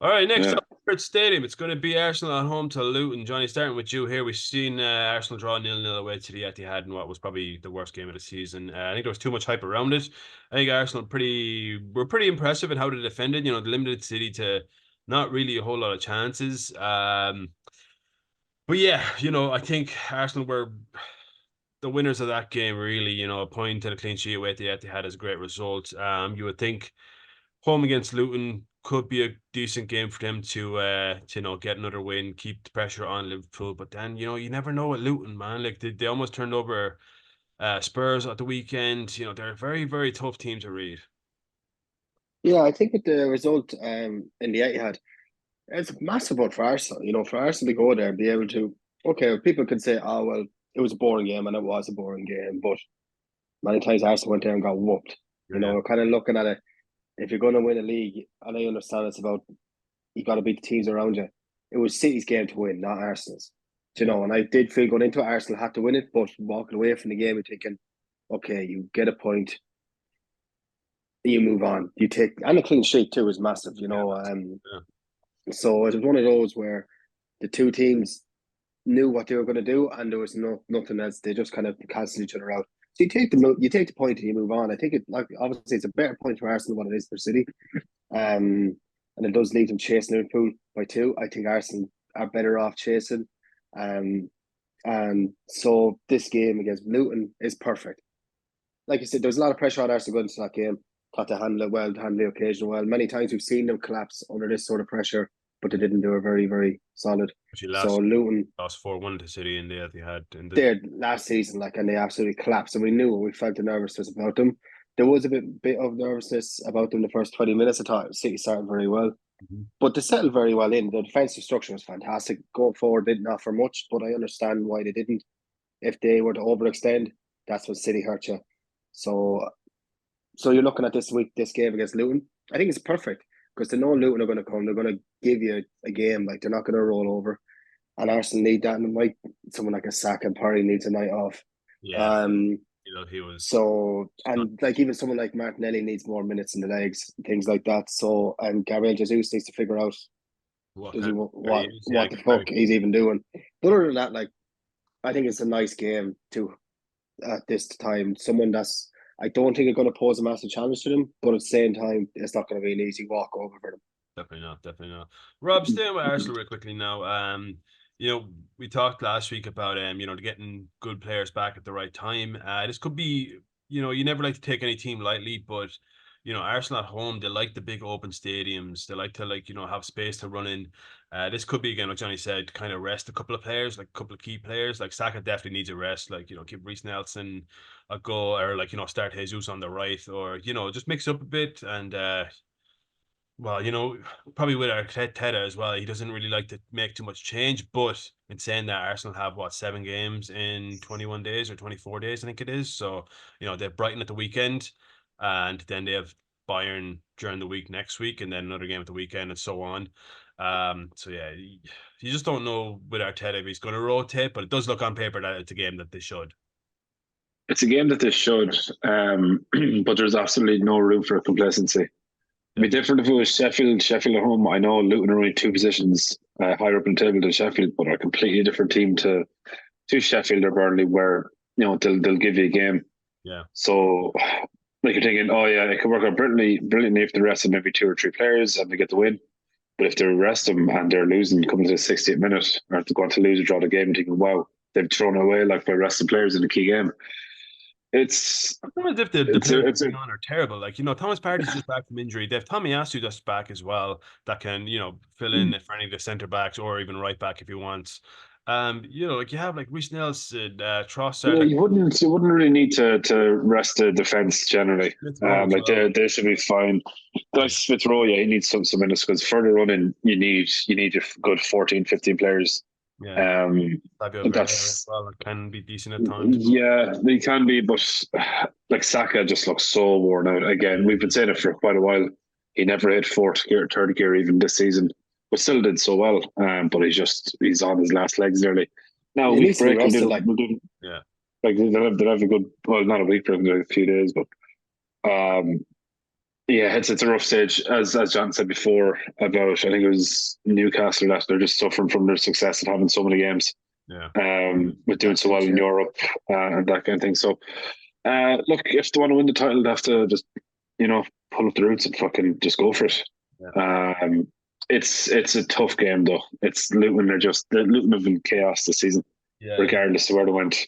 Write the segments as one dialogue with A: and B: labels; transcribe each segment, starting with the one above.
A: All right, next
B: Yeah.
A: up, Emirates Stadium. It's going to be Arsenal at home to Luton. Johnny, starting with you here. We've seen Arsenal draw 0-0 away to the Etihad in what was probably the worst game of the season. I think there was too much hype around it. I think Arsenal were pretty impressive in how they defended. You know, they limited City to not really a whole lot of chances. But yeah, you know, I think Arsenal were the winners of that game. Really, you know, a point and a clean sheet away at the Etihad is a great result. You would think home against Luton could be a decent game for them to get another win, keep the pressure on Liverpool. But then you never know with Luton, man. Like they almost turned over Spurs at the weekend. You know they're a very very tough team to read.
C: Yeah, I think with the result in the Etihad, it's a massive one for Arsenal. For Arsenal to go there and be able to, okay, people could say, oh, well, it was a boring game, and it was a boring game, but many times Arsenal went there and got whooped.
A: Yeah,
C: We're kind of looking at it. If you're going to win a league, and I understand it's about you got to beat the teams around you. It was City's game to win, not Arsenal's. And I did feel going into it, Arsenal had to win it, but walking away from the game and thinking, okay, you get a point, you move on. You take and a clean sheet too is massive.
A: yeah, yeah.
C: So it was one of those where the two teams knew what they were going to do, and there was nothing else. They just kind of cancelled each other out. So you take the point and you move on. I think obviously it's a better point for Arsenal than what it is for City, and it does leave them chasing Liverpool by two. I think Arsenal are better off chasing, and so this game against Luton is perfect. Like you said, there's a lot of pressure on Arsenal going into that game. Got to handle it well, to handle the occasion well. Many times we've seen them collapse under this sort of pressure, but they didn't do it very, very solid.
A: She
C: So
A: lost
C: Luton,
A: 4-1 to City in the Etihad in the
C: their last season, and they absolutely collapsed, and we knew we felt the nervousness about them. There was a bit of nervousness about them the first 20 minutes. I thought City started very well,
A: Mhm.
C: but they settled very well in. The defensive structure was fantastic. Going forward, didn't offer much, but I understand why they didn't. If they were to overextend, that's when City hurt you. So you're looking at this game against Luton. I think it's perfect because they know Luton are going to come. They're going to give you a game. Like, they're not going to roll over. And Arsenal need that. And someone like a Saka and Perry needs a night off.
A: Yeah,
C: Um.
A: he was
C: So,
A: not,
C: and like even someone like Martinelli needs more minutes in the legs, things like that. So, and Gabriel Jesus needs to figure out
A: what
C: does
A: kind
C: he
A: of player he is. Yeah,
C: what the fuck he's even doing. But other than that, like, I think it's a nice game to at this time. Someone that's I don't think it's going to pose a massive challenge to them, but at the same time, it's not going to be an easy walk over for them.
A: definitely not, definitely not. Rob, staying with Arsenal real quickly now. You know, we talked last week about getting good players back at the right time. This could be, you never like to take any team lightly, but Arsenal at home, they like the big open stadiums. They like to have space to run in. This could be again, like Johnny said, kind of rest a couple of players, like a couple of key players. Like Saka definitely needs a rest. Like give Reece Nelson a go, or start Jesus on the right, or just mix up a bit and well, probably with Arteta as well, he doesn't really like to make too much change. But in saying that, Arsenal have what 7 games in 21 days or 24 days, I think it is. So they have Brighton at the weekend, and then they have Bayern during the week next week, and then another game at the weekend, and so on. So yeah, you just don't know with Arteta if he's going to rotate, but it does look on paper that it's a game that they should.
B: It's a game that they should, but there's absolutely no room for complacency. It'd be different if it was Sheffield at home. I know Luton are only two positions higher up in the table than Sheffield, but are a completely different team to Sheffield or Burnley, where they'll give you a game.
A: Yeah.
B: So, like, you're thinking, oh yeah, it could work out brilliantly if they rest maybe 2 or 3 players and they get the win. But if they rest them and they're losing coming to the 60th minute, or if they're going to lose or draw the game, thinking, wow, they've thrown away like by resting players in the key game. It's
A: It's not as if the
B: it's
A: players
B: a, it's a
A: going on are terrible. Like, Thomas Partey's just back from injury. They have Tommy Asu that's back as well that can, fill in for any of the centre backs or even right back if he wants. Like you have like Reece Nelson, Trossard, like
B: you wouldn't really need to rest the defense generally.
A: Smith Rowe as
B: Like
A: well.
B: they should be fine. Like Smith Rowe, yeah, he needs some minutes because further running you need your good 14, 15 players.
A: Yeah.
B: Um,
A: Fabio Vieira as
B: that's
A: well can be decent at times.
B: yeah, they can be, but like Saka just looks so worn out. Again, we've been saying it for quite a while. He never hit fourth gear, third gear even this season, but still did so well. But he's on his last legs nearly. Now a
C: It
B: week
C: needs to be
B: break
C: rested. Like,
B: will do
A: Yeah.
B: like they'll have a good, well, not a week break, a few days, but um Yeah, it's a rough stage. As John said before about, I think it was Newcastle, that they're just suffering from their success of having so many games.
A: Yeah.
B: With doing so well in Europe and that kind of thing. So, look, if they want to win the title, they have to just, pull up the roots and fucking just go for it.
A: Yeah.
B: It's a tough game though. It's Luton. Luton have been chaos this season,
A: Yeah.
B: regardless of where they went.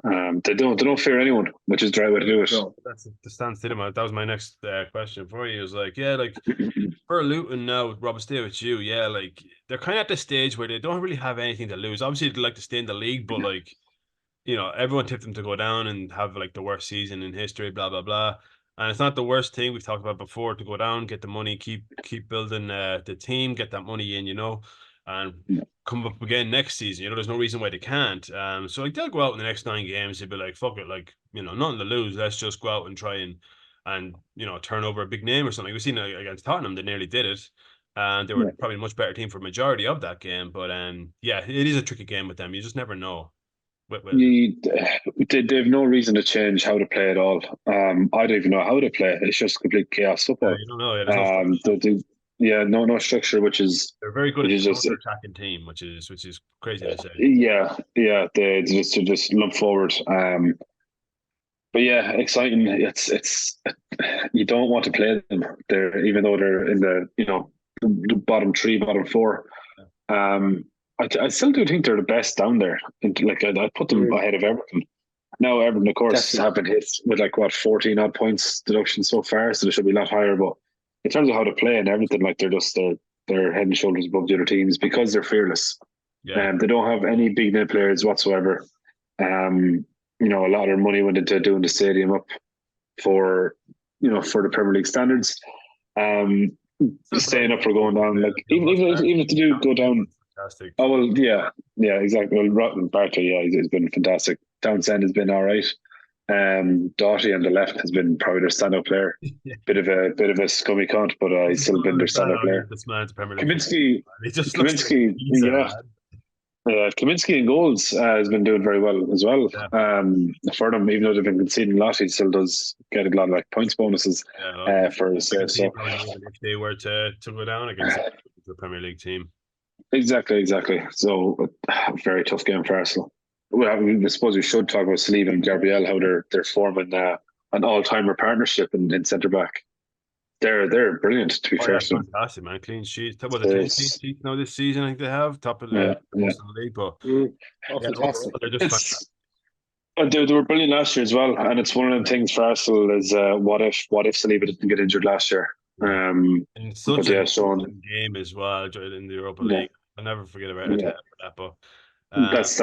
B: They don't fear anyone, which is the right way to do it.
A: No, that's the stance to them. That was my next question for you. Is like, yeah, like for Luton now, Rob, stay with you. Yeah, like they're kind of at the stage where they don't really have anything to lose. Obviously, they'd like to stay in the league, but like, everyone tipped them to go down and have like the worst season in history, blah blah blah. And it's not the worst thing we've talked about before to go down, get the money, keep building the team, get that money in, and come up again next season. There's no reason why they can't. So like they'll go out in the next 9 games. They'll be like, fuck it, like nothing to lose. Let's just go out and try and turn over a big name or something. We've seen against Tottenham, they nearly did it. And they were probably a much better team for a majority of that game. But yeah, it is a tricky game with them. You just never know.
B: They have no reason to change how to play at all. I don't even know how to play. It's just complete chaos football.
A: You don't know.
B: Yeah, no structure, which is
A: they're very good at
B: just
A: attacking team, which is crazy to say.
B: Yeah, they just lump forward. But yeah, exciting. It's you don't want to play them. Even though they're in the bottom three, bottom four. I still do think they're the best down there. Like I put them ahead of Everton. Now Everton, of course, have been hit with 14 odd points deduction so far, so they should be a lot higher. But in terms of how to play and everything, like they're head and shoulders above the other teams because they're fearless.
A: Yeah.
B: They don't have any big name players whatsoever. A lot of their money went into doing the stadium up for the Premier League standards. Staying up for going down, like even if they do go down.
A: Fantastic.
B: Oh well, yeah, exactly. Well, Barter, he's been fantastic. Townsend has been all right. Doughty on the left has been probably their standout player. Bit of a scummy cunt, but he's still been their standout player.
A: This man's Premier League.
B: Kaminsky, Kaminsky in goals has been doing very well as well.
A: Yeah.
B: For them, even though they've been conceding a lot, he still does get a lot of points bonuses for his save. So
A: if they were to go down against the Premier League team.
B: Exactly. So very tough game for Arsenal. Well, I suppose we should talk about Saliba and Gabriel, how they're forming an all-timer partnership in centre back. They're brilliant, to be fair.
A: Fantastic, man. Clean sheets. What the 10 clean sheets now this season? I think they have top of the most of the league. But
C: fantastic.
A: They're just
B: they were brilliant last year as well, and it's one of the things for Arsenal is what if Saliba didn't get injured last year?
A: And such a game as well in the Europa League. I'll never forget about that. But
B: that's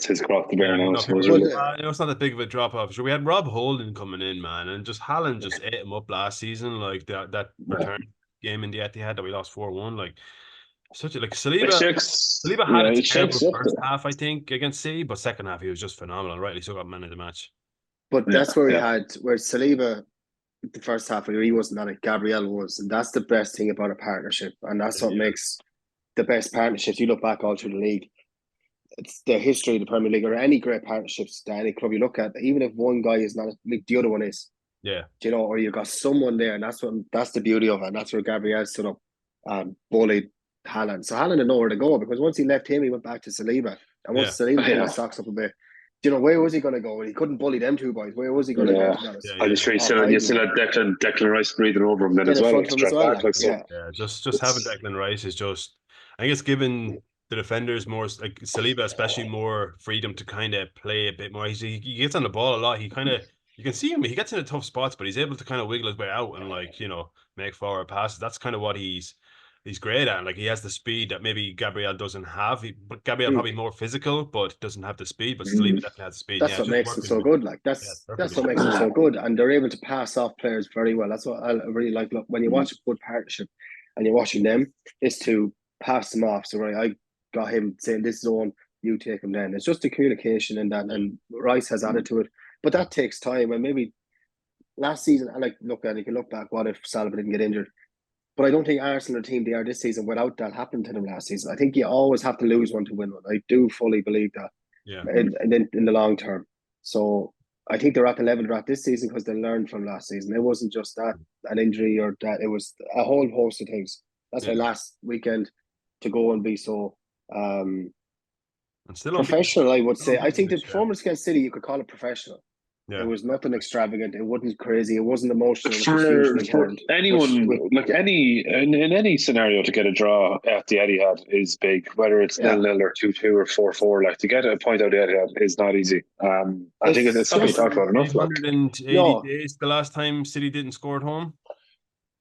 B: his cross to bear now.
A: It's not that big of a drop off. So we had Rob Holding coming in, man, and just Haaland just ate him up last season. Like that return game in the Etihad that we lost 4-1. Like Saliba had a terrible first half, I think, against City, but second half he was just phenomenal. Right, he still got man of the match.
C: But that's where where Saliba, the first half he wasn't on it. Gabriel was, and that's the best thing about a partnership, and that's what makes the best partnerships. You look back all through the league. It's the history of the Premier League or any great partnerships that any club you look at, even if one guy is not, the other one is.
A: Yeah.
C: Or you've got someone there, and that's the beauty of it. And that's where Gabriel stood up and bullied Haaland. So Haaland had nowhere to go because once he left him, he went back to Saliba. And once Saliba put his socks up a bit, where was he going to go? He couldn't bully them two boys. Where was he going to go?
B: I'm sure you still had Declan Rice breathing over him then as well.
A: Just having Declan Rice is just, I think it's given the defenders more, like Saliba especially, more freedom to kind of play a bit more. He gets on the ball a lot. You can see him. He gets into tough spots, but he's able to kind of wiggle his way out and make forward passes. That's kind of what he's great at. Like he has the speed that maybe Gabriel doesn't have. But Gabriel probably more physical, but doesn't have the speed. But Saliba definitely has the speed.
C: That's what makes him so good. Like that's what makes him so good. And they're able to pass off players very well. That's what I really like. Look, when you watch a good partnership and you're watching them, is to pass them off. So I got him saying this zone, you take him then. It's just the communication and that, and Rice has added to it. But that takes time. And maybe last season, you can look back, what if Saliba didn't get injured? But I don't think Arsenal are the team they are this season without that happening to them last season. I think you always have to lose one to win one. I do fully believe that.
A: Yeah.
C: In the long term. So I think they're at the level they're at this season because they learned from last season. It wasn't just that an injury or that; it was a whole host of things. That's why
A: Yeah.
C: last weekend to go and be so
A: And still unbeaten.
C: professional, I would say. I think the
A: Yeah.
C: performance against City, you could call it professional.
A: Yeah.
C: It was nothing extravagant. It wasn't crazy. It wasn't emotional. It was
B: For
C: hugely important.
B: anyone, like in any scenario, to get a draw at the Etihad is big. Whether it's
C: Yeah.
B: 0-0 or 2-2 or 4-4, like to get a point out of the Etihad is not easy. I think it's something we talked about enough. Like,
A: 880
C: No.
A: days the last time City didn't score at home.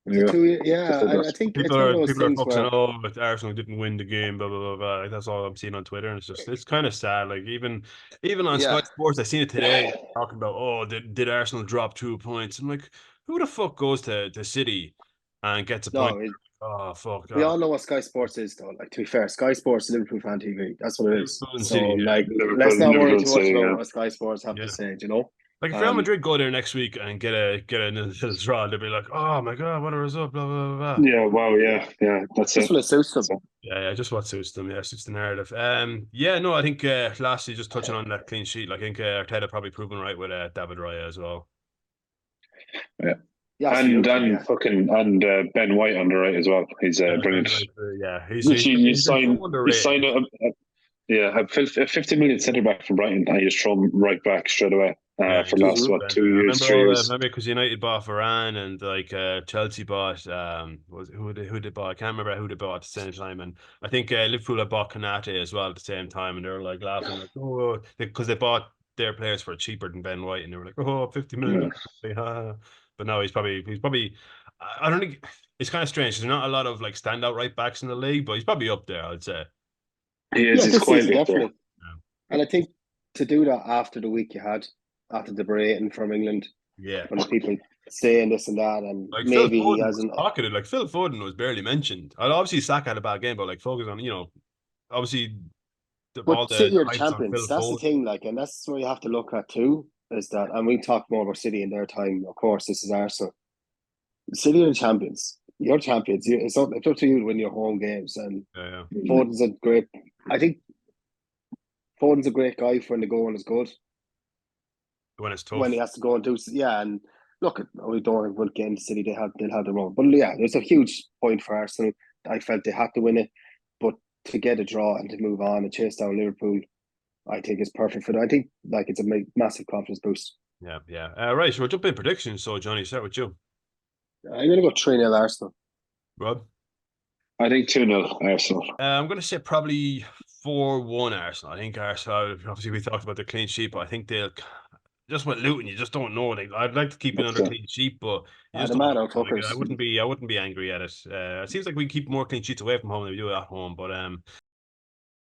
B: yeah.
C: I think it's
A: People
C: one
A: are
C: of those
A: people are
C: things
A: focusing,
C: where
A: oh, but Arsenal didn't win the game, blah blah blah blah. Like, that's all I'm seeing on Twitter, and it's kind of sad. Like even on Sky
C: Yeah.
A: Sports, I seen it today talking about, oh, did Arsenal drop 2 points? I'm like, who the fuck goes to City and gets a point? Oh fuck!
C: We all know what Sky Sports is, though. Like, to be fair, Sky Sports is Liverpool fan TV. That's what it is.
A: Liverpool and
C: So,
A: City, yeah.
C: like, let's not worry too much
B: City,
C: about
B: yeah.
C: what Sky Sports have to say. You know,
A: Like if Real Madrid go there next week and get a little draw, they'll be like, oh my god, what a result! Blah blah blah blah.
B: Yeah, wow, yeah. That's
C: just
B: it.
C: when it suits them.
A: Yeah, just what suits them. Yeah, suits the narrative. Yeah, no, I think lastly, just touching on that clean sheet, I think Arteta probably proven right with David Raya as well.
C: Yeah,
B: And
C: absolutely,
B: and Ben White on the right as well. He's brilliant.
A: Yeah,
B: You sign
A: underrated.
B: a 50 million centre back from Brighton, and you just throw him right back straight away. For the last 2 years, 3 years.
A: Remember because United bought Varane and like Chelsea bought who they bought? I can't remember who they bought at the same time, and I think Liverpool had bought Konate as well at the same time, and they were like laughing like, oh, because they bought their players for cheaper than Ben White, and they were like, oh, 50 million. Yeah. But now he's probably I don't think it's kind of strange. There's not a lot of like standout right backs in the league, but he's probably up there, I'd say.
B: He is. He's quite
C: definitely. Yeah. And I think to do that after the week you had, after the berating from England, when the people saying this and that, and
A: like
C: maybe he hasn't
A: pocketed. Like Phil Foden was barely mentioned. Obviously, Saka had a bad game, but like focus on obviously
C: City are champions. That's the thing, like, and that's what you have to look at too. Is that, and we talk more about City in their time. Of course, this is Arsenal. City are the champions. You're champions. It's up to you to win your home games. And Foden's a great. I think Foden's a great guy for when the going is good.
A: When it's tough.
C: When he has to go and do, and look, we don't want to get into City. They'll have their own. But yeah, there's a huge point for Arsenal. I felt they had to win it, but to get a draw and to move on and chase down Liverpool, I think is perfect for them. I think like it's a massive confidence boost.
A: Yeah. Right, so we'll jump in predictions. So Johnny, start with you.
C: I'm going to go 3-0 Arsenal.
A: Rob?
B: I think 2-0 Arsenal.
A: I'm going to say probably 4-1 Arsenal. I think Arsenal, obviously we talked about the clean sheet, but I think they'll, just with Luton, you just don't know. Like, I'd like to keep it under clean sheet, but you just don't know. I wouldn't be angry at it. It seems like we keep more clean sheets away from home than we do at home, but